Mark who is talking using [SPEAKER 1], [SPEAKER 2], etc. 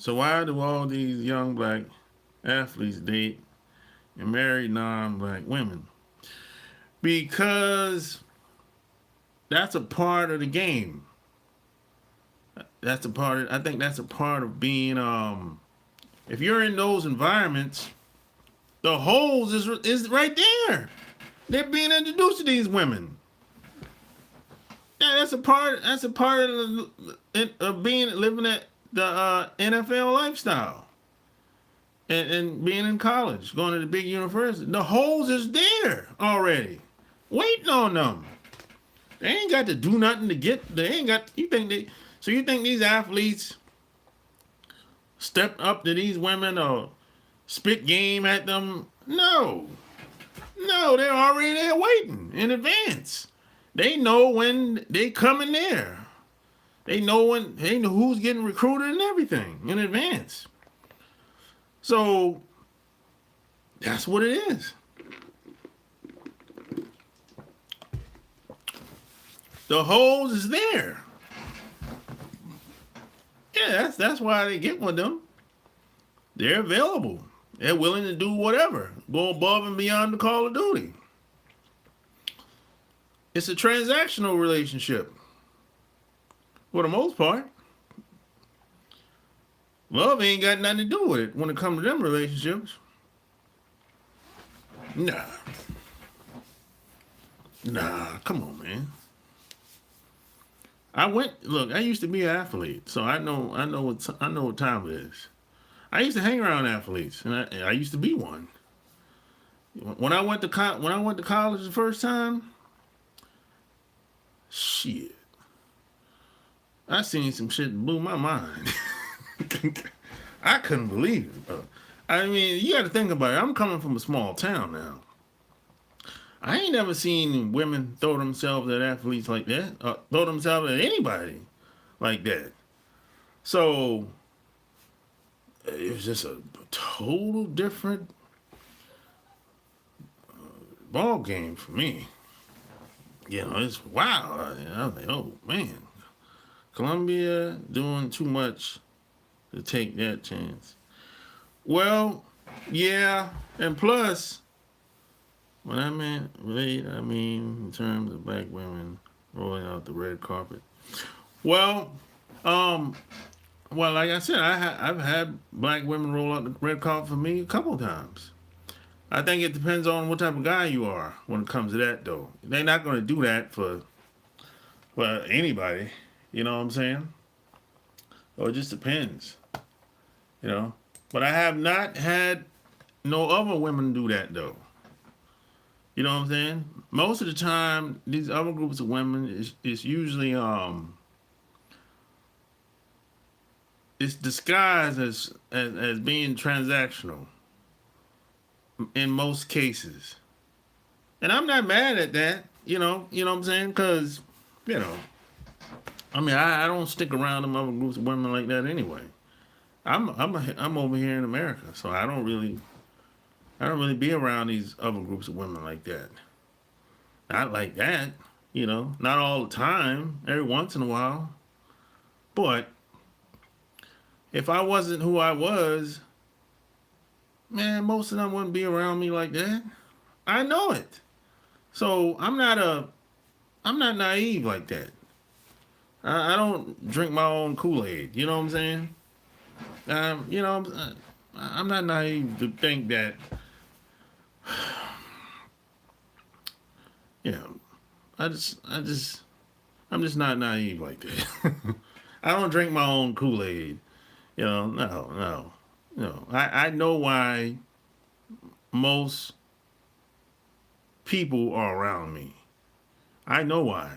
[SPEAKER 1] So why do all these young black athletes date and marry non-black women? Because that's a part of the game. That's a part of, I think that's a part of being if you're in those environments, the holes is right there. They're being introduced to these women. Yeah, that's a part of being living at the NFL lifestyle. And being in college, going to the big university, the holes is there already, waiting on them. They ain't got to do nothing to get. They ain't got. You think they? So you think these athletes step up to these women or spit game at them? No, no, they're already there waiting in advance. They know when they coming there. They know when. They know who's getting recruited and everything in advance. So that's what it is. The hose is there. Yeah, that's why they get with them. They're available. They're willing to do whatever, go above and beyond the call of duty. It's a transactional relationship for the most part. Love ain't got nothing to do with it when it comes to them relationships. Nah. Nah, come on, man. I used to be an athlete, so I know what time it is. I used to hang around athletes, and I used to be one. When I went to college the first time, shit, I seen some shit that blew my mind. I couldn't believe it, bro. I mean, you got to think about it. I'm coming from a small town now. I ain't never seen women throw themselves at athletes like that, throw themselves at anybody like that. So it was just a total different ball game for me. You know, it's wow. I was like, oh man, Columbia doing too much to take that chance. Well, yeah, and plus, when I mean late, I mean in terms of black women rolling out the red carpet. Well, um, well, like I said, I've had black women roll out the red carpet for me a couple times. I think it depends on what type of guy you are when it comes to that, though. They're not going to do that for anybody. You know what I'm saying? So it just depends. You know, but I have not had no other women do that though. You know what I'm saying? Most of the time, these other groups of women is usually it's disguised as being transactional in most cases, and I'm not mad at that. You know what I'm saying? Because you know, I mean, I don't stick around them other groups of women like that anyway. I'm over here in America, so I don't really be around these other groups of women like that. Not like that, you know, not all the time, every once in a while. But if I wasn't who I was, man, most of them wouldn't be around me like that. I know it. So I'm not naive like that. I don't drink my own Kool-Aid. You know what I'm saying? You know, I'm not naive to think that, you know, I'm just not naive like that. I don't drink my own Kool-Aid. You know, no. I know why most people are around me. I know why.